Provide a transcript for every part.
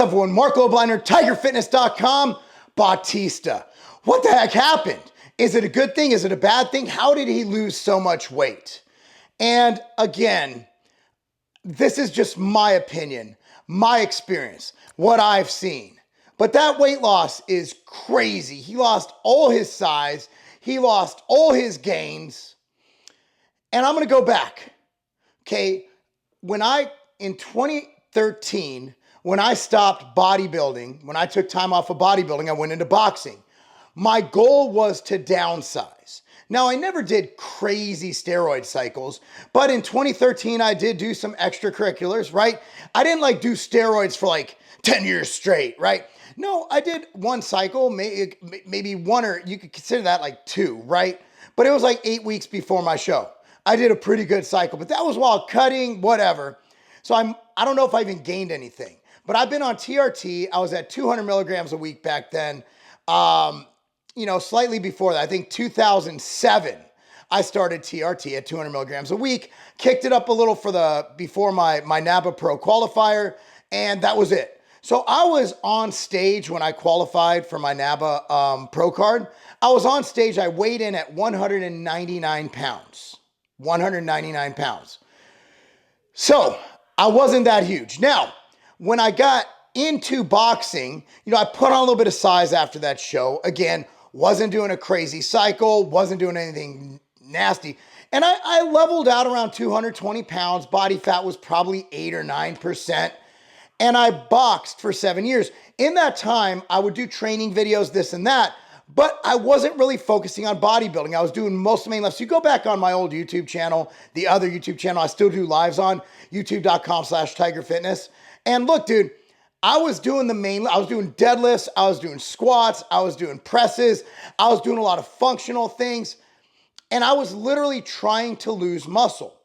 up, everyone? Marc Lobliner, TigerFitness.com, Bautista. What the heck happened? Is it a good thing? Is it a bad thing? How did he lose so much weight? And again, this is just my opinion, my experience, what I've seen. But that weight loss is crazy. He lost all his size. He lost all his gains. And I'm going to go back. Okay, in 2013, when I stopped bodybuilding, when I took time off of bodybuilding, I went into boxing. My goal was to downsize. Now, I never did crazy steroid cycles, but in 2013, I did do some extracurriculars, right? I didn't do steroids for 10 years straight, right? No, I did one cycle, maybe one, or you could consider that two, right? But it was 8 weeks before my show. I did a pretty good cycle, but that was while cutting, whatever. So I don't know if I even gained anything, but I've been on TRT. I was at 200 milligrams a week back then. Slightly before that, I think 2007, I started TRT at 200 milligrams a week, kicked it up a little before my NABA Pro qualifier, and that was it. So I was on stage when I qualified for my NABA Pro card. I was on stage, I weighed in at 199 pounds. 199 pounds. So I wasn't that huge. Now, when I got into boxing, I put on a little bit of size after that show. Again, wasn't doing a crazy cycle, wasn't doing anything nasty. And I leveled out around 220 pounds. Body fat was probably 8 or 9%. And I boxed for 7 years. In that time, I would do training videos, this and that, but I wasn't really focusing on bodybuilding. I was doing most of the main lifts. You go back on my old YouTube channel, the other YouTube channel, I still do lives on, youtube.com/tigerfitness. And look, dude, I was doing I was doing deadlifts, I was doing squats, I was doing presses, I was doing a lot of functional things, and I was literally trying to lose muscle.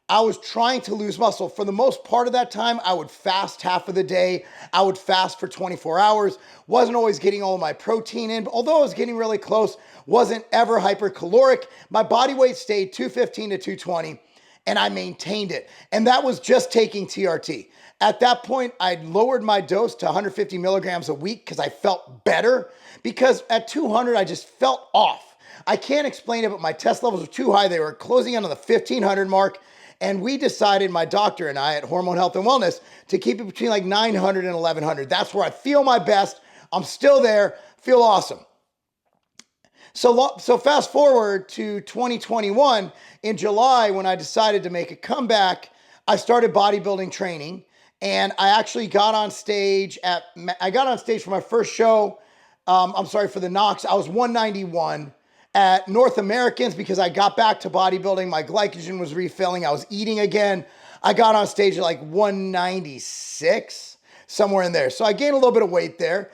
I was trying to lose muscle. For the most part of that time, I would fast half of the day. I would fast for 24 hours. Wasn't always getting all of my protein in, but although I was getting really close, wasn't ever hypercaloric. My body weight stayed 215 to 220, and I maintained it. And that was just taking TRT. At that point, I'd lowered my dose to 150 milligrams a week because I felt better, because at 200, I just felt off. I can't explain it, but my test levels were too high. They were closing in on the 1500 mark. And we decided, my doctor and I at Hormone Health and Wellness, to keep it between 900 and 1100. That's where I feel my best. I'm still there, feel awesome. So fast forward to 2021, in July, when I decided to make a comeback, I started bodybuilding training, and I actually got on stage for my first show. For the Knox. I was 191. At North Americans, because I got back to bodybuilding, my glycogen was refilling, I was eating again. I got on stage at 196, somewhere in there. So I gained a little bit of weight there.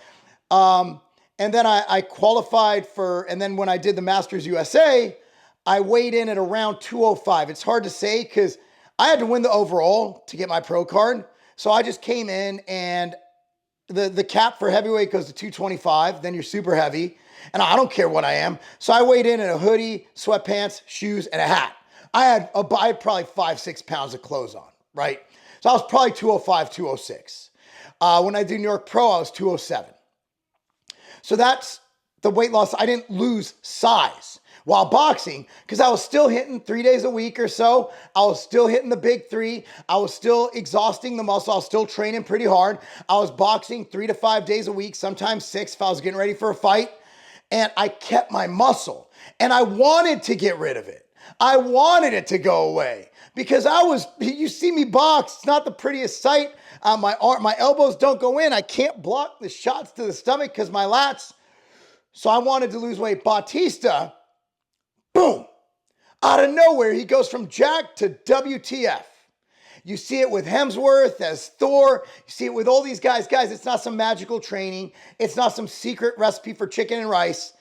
And then I qualified and then when I did the Masters USA, I weighed in at around 205. It's hard to say because I had to win the overall to get my pro card. So I just came in, and the cap for heavyweight goes to 225, then you're super heavy. And I don't care what I am. So I weighed in a hoodie, sweatpants, shoes, and a hat. I had probably 5-6 pounds of clothes on, right? So I was probably 205, 206. When I did New York Pro, I was 207. So that's the weight loss. I didn't lose size while boxing because I was still hitting 3 days a week or so. I was still hitting the big three. I was still exhausting the muscle. I was still training pretty hard. I was boxing 3 to 5 days a week, sometimes 6 if I was getting ready for a fight. And I kept my muscle, and I wanted to get rid of it. I wanted it to go away because you see me box, it's not the prettiest sight. My elbows don't go in. I can't block the shots to the stomach because my lats. So I wanted to lose weight. Bautista, boom, out of nowhere, he goes from Jack to WTF. You see it with Hemsworth as Thor. You see it with all these guys. Guys, it's not some magical training. It's not some secret recipe for chicken and rice.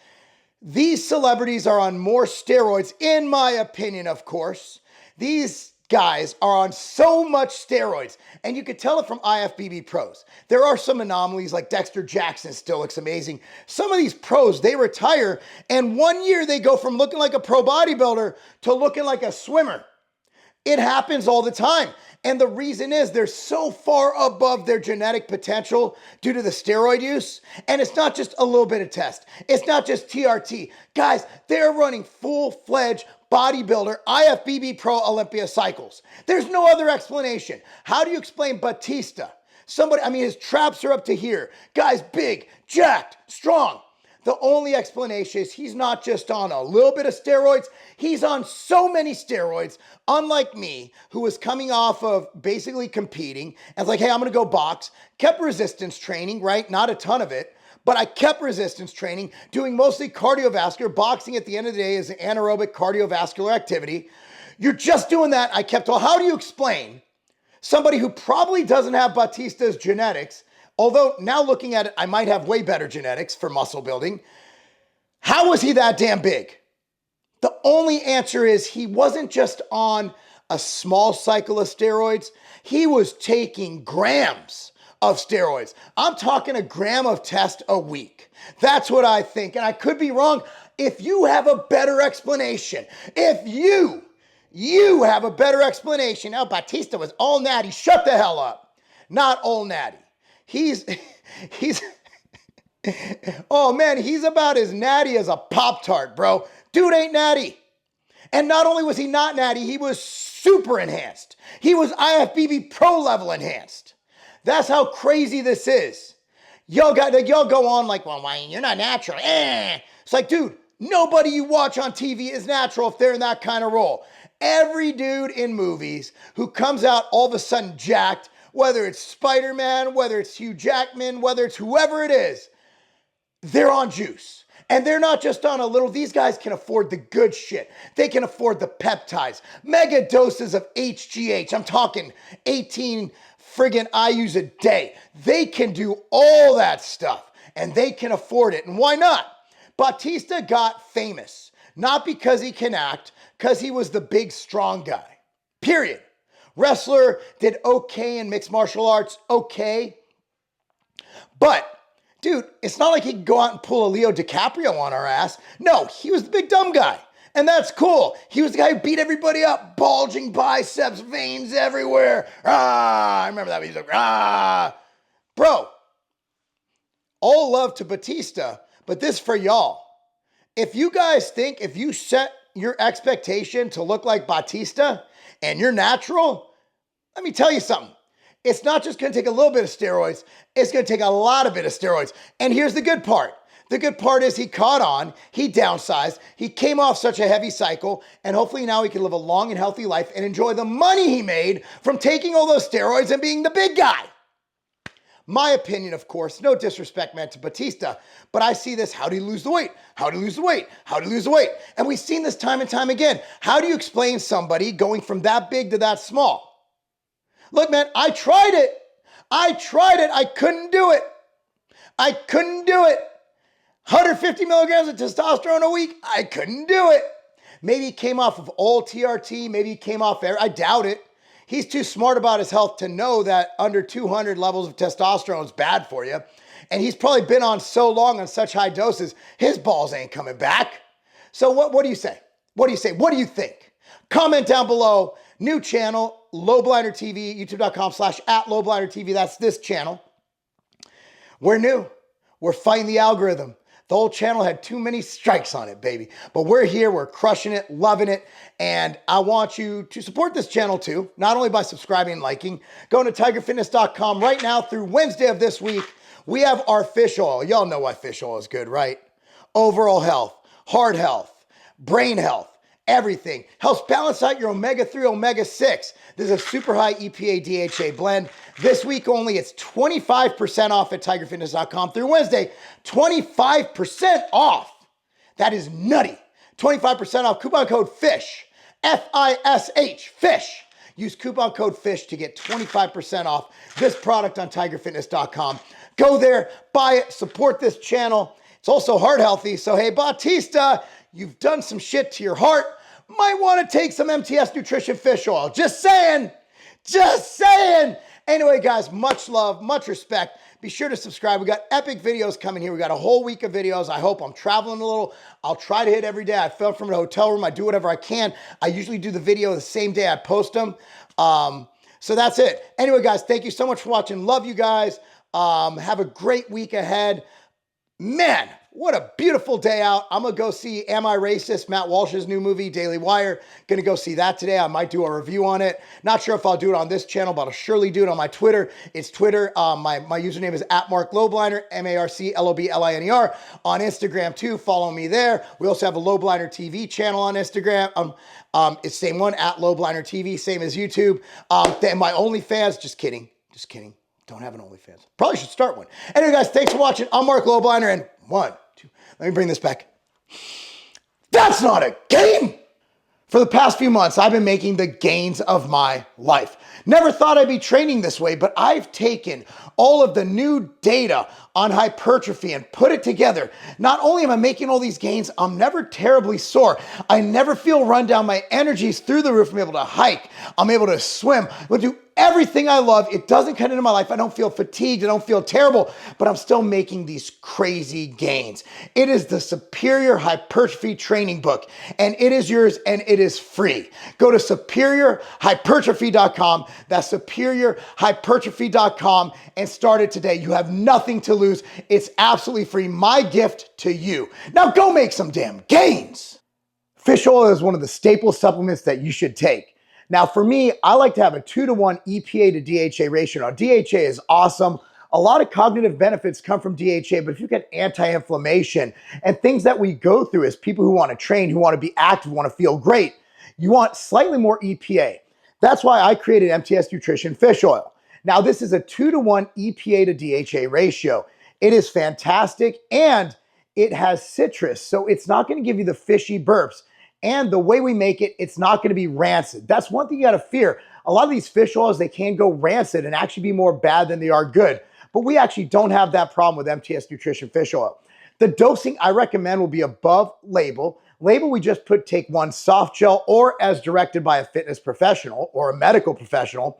These celebrities are on more steroids, in my opinion, of course. These guys are on so much steroids, and you could tell it from IFBB pros. There are some anomalies, like Dexter Jackson still looks amazing. Some of these pros, they retire, and 1 year they go from looking like a pro bodybuilder to looking like a swimmer. It happens all the time. And the reason is they're so far above their genetic potential due to the steroid use. And it's not just a little bit of test. It's not just TRT. Guys, they're running full-fledged bodybuilder IFBB Pro Olympia cycles. There's no other explanation. How do you explain Bautista? His traps are up to here. Guy's big, jacked, strong. The only explanation is he's not just on a little bit of steroids, he's on so many steroids, unlike me, who was coming off of basically competing, and it's like, hey, I'm gonna go box, kept resistance training, right? Not a ton of it, but I kept resistance training, doing mostly cardiovascular. Boxing at the end of the day is an anaerobic cardiovascular activity. You're just doing that. How do you explain somebody who probably doesn't have Bautista's genetics, although now looking at it, I might have way better genetics for muscle building. How was he that damn big? The only answer is he wasn't just on a small cycle of steroids. He was taking grams of steroids. I'm talking a gram of test a week. That's what I think. And I could be wrong. If you have a better explanation, if you have a better explanation, Bautista was all natty, shut the hell up. Not all natty. He's oh man, he's about as natty as a Pop-Tart, bro. Dude ain't natty. And not only was he not natty, he was super enhanced. He was IFBB Pro level enhanced. That's how crazy this is. Y'all go on like, well, why you're not natural. It's like, dude, nobody you watch on TV is natural if they're in that kind of role. Every dude in movies who comes out all of a sudden jacked, whether it's Spider-Man, whether it's Hugh Jackman, whether it's whoever it is, they're on juice. And they're not just on a little, these guys can afford the good shit. They can afford the peptides, mega doses of HGH. I'm talking 18 friggin' IUs a day. They can do all that stuff and they can afford it. And why not? Bautista got famous, not because he can act, because he was the big, strong guy. Period. Wrestler, did okay in mixed martial arts, okay. But, dude, it's not like he could go out and pull a Leo DiCaprio on our ass. No, he was the big dumb guy. And that's cool. He was the guy who beat everybody up, bulging biceps, veins everywhere. I remember that. He's like, Bro, all love to Bautista, but this for y'all. If you guys think, if you set your expectation to look like Bautista and you're natural, let me tell you something. It's not just going to take a little bit of steroids. It's going to take a lot of steroids. And here's the good part. The good part is he caught on, he downsized, he came off such a heavy cycle, and hopefully now he can live a long and healthy life and enjoy the money he made from taking all those steroids and being the big guy. My opinion, of course, no disrespect meant to Bautista, but I see this, how do you lose the weight? How do you lose the weight? How do you lose the weight? And we've seen this time and time again. How do you explain somebody going from that big to that small? Look, man, I tried it. I couldn't do it. 150 milligrams of testosterone a week. I couldn't do it. Maybe he came off of all TRT. Maybe he came off air. I doubt it. He's too smart about his health to know that under 200 levels of testosterone is bad for you. And he's probably been on so long on such high doses, his balls ain't coming back. So what do you say? What do you say? What do you think? Comment down below. New channel, Lobliner TV, youtube.com/@LoblinerTV. That's this channel. We're new. We're fighting the algorithm. The whole channel had too many strikes on it, baby. But we're here, we're crushing it, loving it. And I want you to support this channel too, not only by subscribing and liking. Go to tigerfitness.com right now through Wednesday of this week. We have our fish oil. Y'all know why fish oil is good, right? Overall health, heart health, brain health, everything. Helps balance out your omega-3, omega-6. This is a super high EPA DHA blend. This week only, it's 25% off at tigerfitness.com through Wednesday. 25% off. That is nutty. 25% off. Coupon code FISH. F-I-S-H. FISH. Use coupon code FISH to get 25% off this product on tigerfitness.com. Go there, buy it, support this channel. It's also heart healthy. So, hey, Bautista, you've done some shit to your heart. Might want to take some MTS Nutrition Fish Oil. Just saying. Anyway, guys, much love, much respect. Be sure to subscribe. We got epic videos coming here. We got a whole week of videos. I hope. I'm traveling a little. I'll try to hit every day. I film from a hotel room. I do whatever I can. I usually do the video the same day I post them. So that's it. Anyway, guys, thank you so much for watching. Love you guys. Have a great week ahead. Man, what a beautiful day out. I'm going to go see Am I Racist? Matt Walsh's new movie, Daily Wire. Going to go see that today. I might do a review on it. Not sure if I'll do it on this channel, but I'll surely do it on my Twitter. It's Twitter. My username is @Marc Lobliner, MarcLobliner. On Instagram, too. Follow me there. We also have a Lobliner TV channel on Instagram. It's the same one, @Lobliner TV, same as YouTube. My OnlyFans, just kidding. Don't have an OnlyFans. Probably should start one. Anyway, guys, thanks for watching. I'm Marc Lobliner, and 1, 2, let me bring this back. That's not a game! For the past few months, I've been making the gains of my life. Never thought I'd be training this way, but I've taken all of the new data on hypertrophy and put it together. Not only am I making all these gains, I'm never terribly sore. I never feel run down. My energy's through the roof. I'm able to hike. I'm able to swim. I'm able to do everything I love. It doesn't cut into my life. I don't feel fatigued. I don't feel terrible, but I'm still making these crazy gains. It is the Superior Hypertrophy Training Book, and it is yours, and it is free. Go to superiorhypertrophy.com. That's superiorhypertrophy.com and start it today. You have nothing to lose. It's absolutely free. My gift to you. Now go make some damn gains. Fish oil is one of the staple supplements that you should take. Now, for me, I like to have a 2-to-1 EPA to DHA ratio. Now, DHA is awesome. A lot of cognitive benefits come from DHA, but if you get anti-inflammation and things that we go through as people who want to train, who want to be active, want to feel great, you want slightly more EPA. That's why I created MTS Nutrition Fish Oil. Now, this is a 2-to-1 EPA to DHA ratio. It is fantastic, and it has citrus, so it's not going to give you the fishy burps. And the way we make it, it's not going to be rancid. That's one thing you got to fear. A lot of these fish oils, they can go rancid and actually be more bad than they are good. But we actually don't have that problem with MTS Nutrition Fish Oil. The dosing I recommend will be above label. Label, we just take 1 soft gel or as directed by a fitness professional or a medical professional.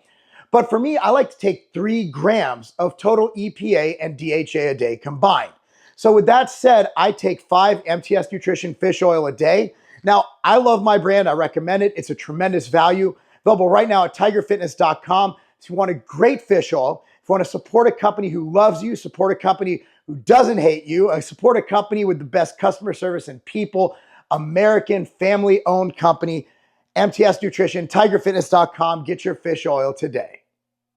But for me, I like to take 3 grams of total EPA and DHA a day combined. So with that said, I take 5 MTS Nutrition Fish Oil a day. Now, I love my brand. I recommend it. It's a tremendous value. Available right now at tigerfitness.com. If you want a great fish oil, if you want to support a company who loves you, support a company who doesn't hate you, support a company with the best customer service and people, American family-owned company, MTS Nutrition, tigerfitness.com. Get your fish oil today.